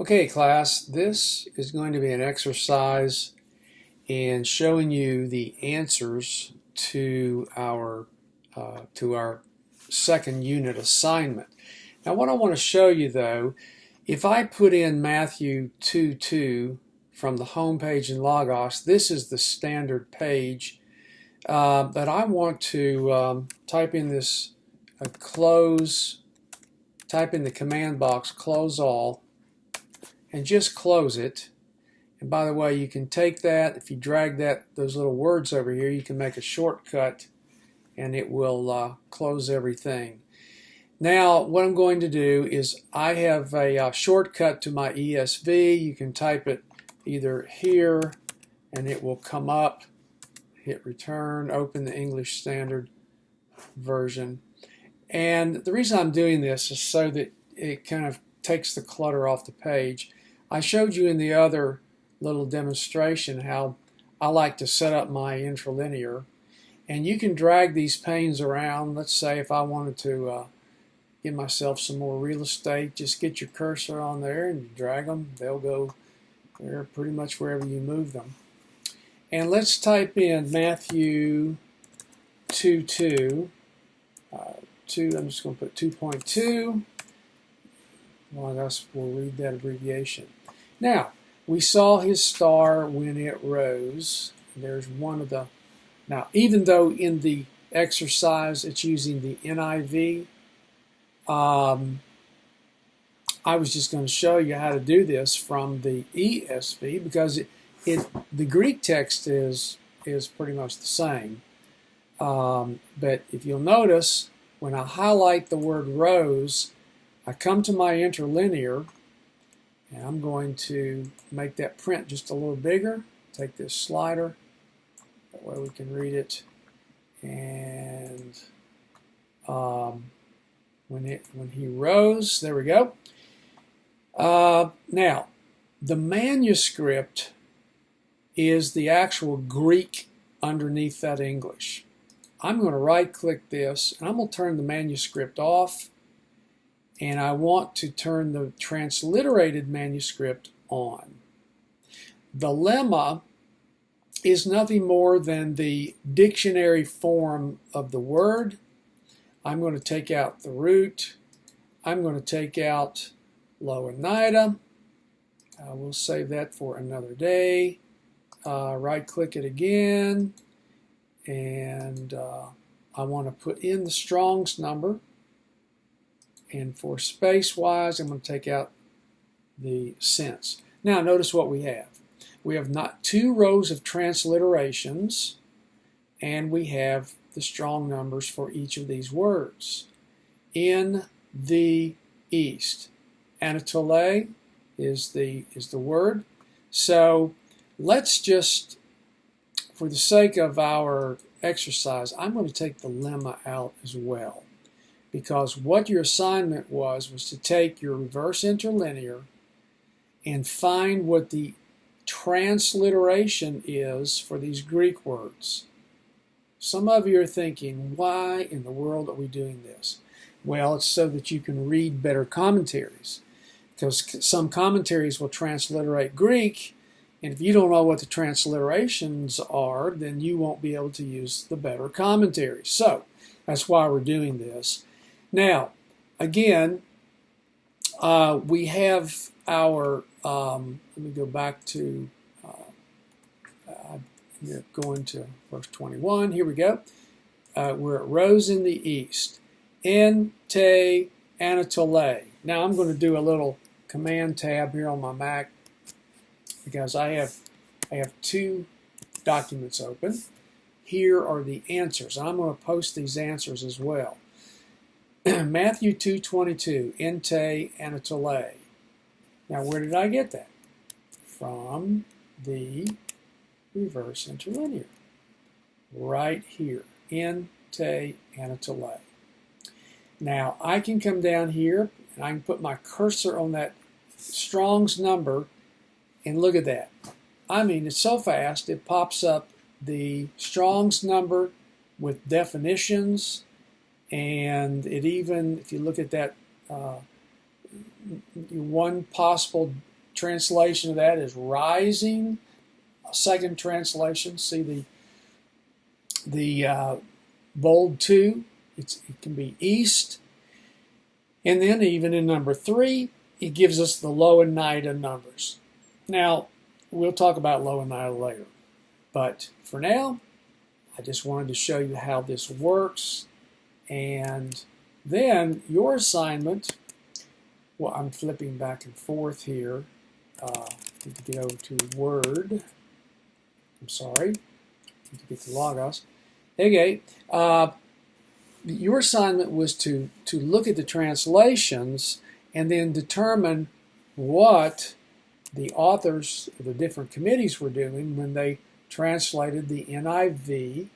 Okay, class, this is going to be an exercise in showing you the answers to our second unit assignment. Now, what I want to show you, though, if I put in Matthew 2:2 from the home page in Logos, this is the standard page, but I want to type in this type in the command box, close all, and just close it. And by the way, you can take that, if you drag those little words over here, you can make a shortcut and it will close everything. Now, what I'm going to do is I have a shortcut to my ESV. You can type it either here and it will come up, hit return, open the English Standard Version. And the reason I'm doing this is so that it kind of takes the clutter off the page. I showed you in the other little demonstration how I like to set up my interlinear, and you can drag these panes around. Let's say if I wanted to give myself some more real estate, just get your cursor on there and drag them. They'll go there pretty much wherever you move them. And let's type in Matthew 2:2. I'm just going to put 2.2. Well, we'll read that abbreviation. Now, we saw his star when it rose. There's one of the... Now, even though in the exercise it's using the NIV, I was just going to show you how to do this from the ESV because the Greek text is pretty much the same. But if you'll notice, when I highlight the word rose, I come to my interlinear, and I'm going to make that print just a little bigger. Take this slider, that way we can read it. And when he rose, there we go. Now, the manuscript is the actual Greek underneath that English. I'm going to right-click this, and I'm going to turn the manuscript off. And I want to turn the transliterated manuscript on. The lemma is nothing more than the dictionary form of the word. I'm going to take out the root. I'm going to take out Louw-Nida. We'll save that for another day. Right-click it again. And I want to put in the Strong's number. And for space-wise, I'm going to take out the sense. Now, notice what we have. We have not 2 rows of transliterations, and we have the strong numbers for each of these words. In the east. Anatole is the word. So let's just, for the sake of our exercise, I'm going to take the lemma out as well. Because what your assignment was to take your reverse interlinear and find what the transliteration is for these Greek words. Some of you are thinking, why in the world are we doing this? Well, it's so that you can read better commentaries. Because some commentaries will transliterate Greek, and if you don't know what the transliterations are, then you won't be able to use the better commentaries. So, that's why we're doing this. Now, again, we have our, let me go back to, I'm going to verse 21. Here we go. Where it rose in the east. En te Anatole. Now, I'm going to do a little command tab here on my Mac because I have 2 documents open. Here are the answers. I'm going to post these answers as well. Matthew 2:22, En te Anatole. Now, where did I get that? From the reverse interlinear. Right here, En te Anatole. Now, I can come down here, and I can put my cursor on that Strong's number, and look at that. I mean, it's so fast, it pops up the Strong's number with definitions. And it even, if you look at that one possible translation of that is rising. A second translation, see the bold 2, it can be east. And then even in number 3, it gives us the Louw-Nida numbers. Now, we'll talk about Louw-Nida later. But for now, I just wanted to show you how this works. And then your assignment, well, I'm flipping back and forth here. Need to get over to Word. I'm sorry. Need to get to Logos. Okay. Your assignment was to look at the translations and then determine what the authors of the different committees were doing when they translated the NIV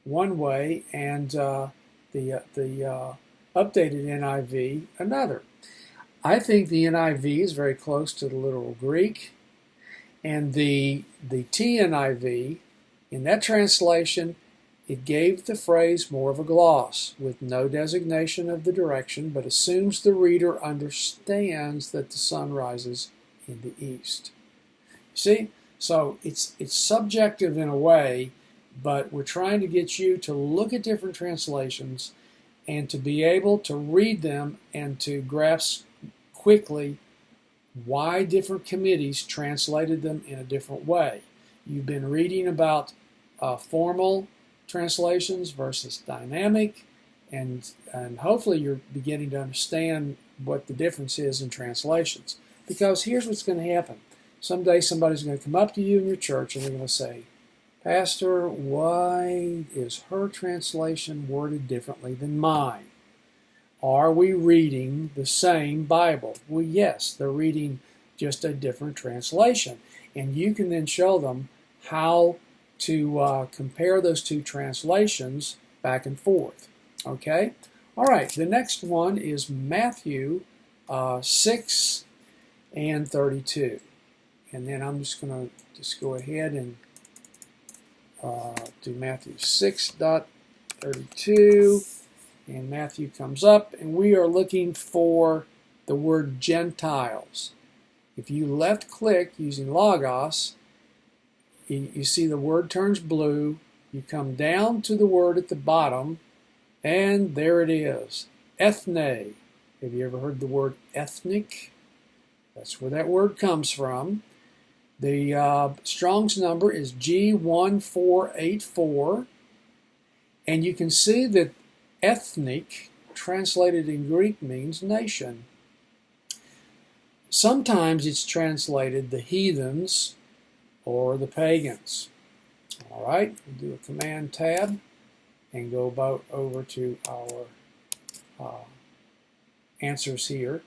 one way and the updated NIV another. I think the NIV is very close to the literal Greek, and the TNIV, in that translation, it gave the phrase more of a gloss, with no designation of the direction, but assumes the reader understands that the sun rises in the east. See? So it's subjective in a way, but we're trying to get you to look at different translations and to be able to read them and to grasp quickly why different committees translated them in a different way. You've been reading about formal translations versus dynamic, and hopefully you're beginning to understand what the difference is in translations. Because here's what's going to happen. Someday somebody's going to come up to you in your church and they're going to say, Pastor, why is her translation worded differently than mine? Are we reading the same Bible? Well, yes, they're reading just a different translation. And you can then show them how to compare those two translations back and forth. Okay? All right, the next one is Matthew 6 and 32. And then I'm just going to go ahead and do Matthew 6.32. And Matthew comes up, and we are looking for the word Gentiles. If you left-click using Logos, you see the word turns blue. You come down to the word at the bottom, and there it is, ethne. Have you ever heard the word ethnic? That's where that word comes from. The Strong's number is G1484, and you can see that ethnic, translated in Greek, means nation. Sometimes it's translated the heathens or the pagans. All right, we'll do a Command Tab and go about over to our answers here.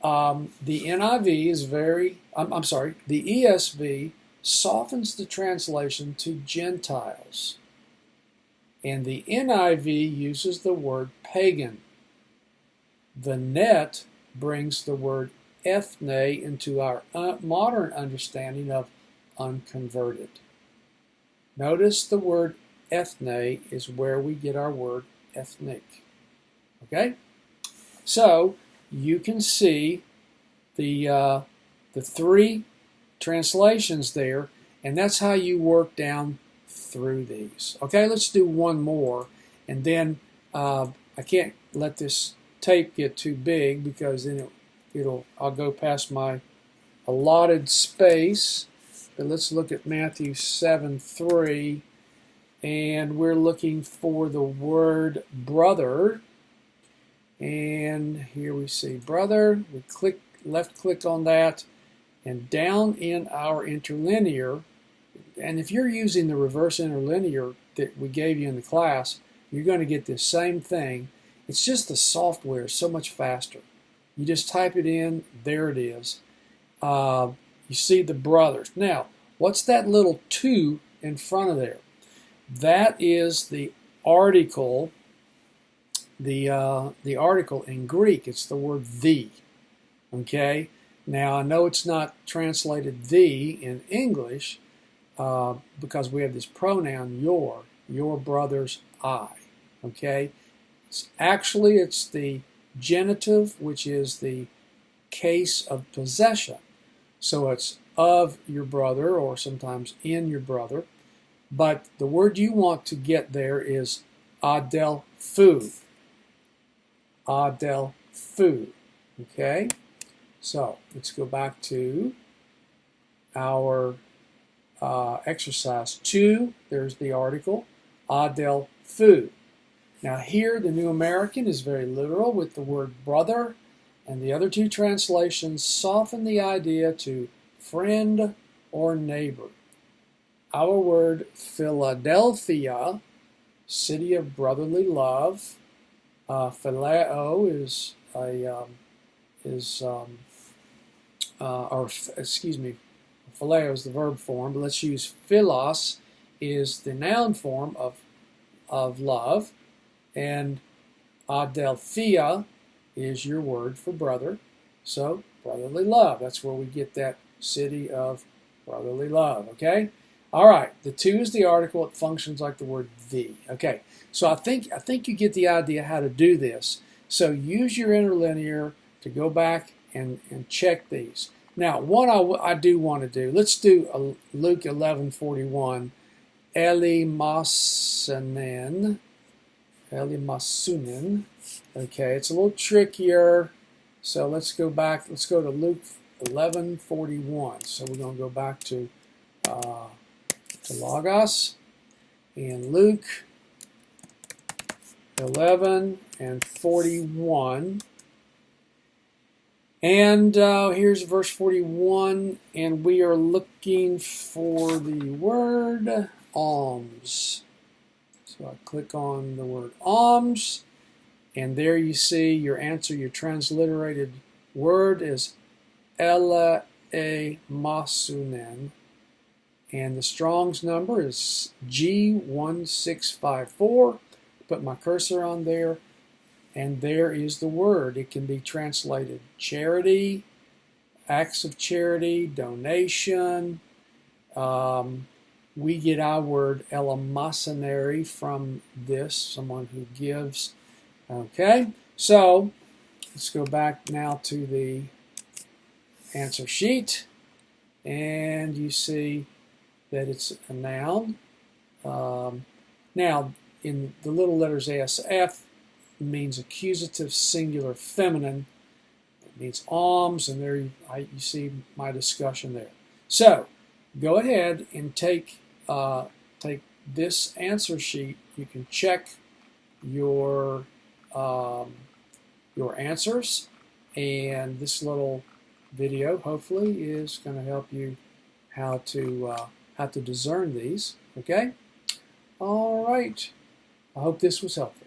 The NIV is the ESV softens the translation to Gentiles. And the NIV uses the word pagan. The NET brings the word ethne into our modern understanding of unconverted. Notice the word ethne is where we get our word ethnic. Okay? So you can see the three translations there, and that's how you work down through these. Okay, let's do one more, and then I can't let this tape get too big because then I'll go past my allotted space. But let's look at Matthew 7:3, and we're looking for the word brother. And here we see brother. We left click on that, and down in our interlinear. And if you're using the reverse interlinear that we gave you in the class, you're going to get this same thing. It's just the software is so much faster. You just type it in, there it is. You see the brothers. Now, what's that little 2 in front of there? That is the article. The article in Greek. It's the word the. Okay. Now I know it's not translated the in English. Because we have this pronoun your brother's I. Okay? It's the genitive, which is the case of possession. So it's of your brother, or sometimes in your brother. But the word you want to get there is adelphu. Adelphu. Okay? So let's go back to our exercise 2. There's the article, adelphu. Now here, the New American is very literal with the word brother, and the other two translations soften the idea to friend or neighbor. Our word Philadelphia, city of brotherly love, phileo is a phileo is the verb form, but let's use philos is the noun form of love, and adelphia is your word for brother. So brotherly love, that's where we get that city of brotherly love, okay? All right, the 2 is the article. It functions like the word the. Okay, so I think you get the idea how to do this. So use your interlinear to go back and check these. Now, one I do want to do, let's do Luke 11:41, Elimasunen. Okay, it's a little trickier. So let's go back. Let's go to Luke 11:41. So we're going to go back to Logos, and Luke 11:41. And here's verse 41, and we are looking for the word alms. So I click on the word alms, and there you see your answer. Your transliterated word is Elimasunen. And the Strong's number is G1654. Put my cursor on there, and there is the word. It can be translated charity, acts of charity, donation. We get our word eleemosynary from this, someone who gives. Okay, so let's go back now to the answer sheet, and you see that it's a noun. Now, in the little letters ASF, means accusative singular feminine. It means alms, and there you see my discussion there. So, go ahead and take this answer sheet. You can check your answers, and this little video hopefully is going to help you how to discern these. Okay? All right. I hope this was helpful.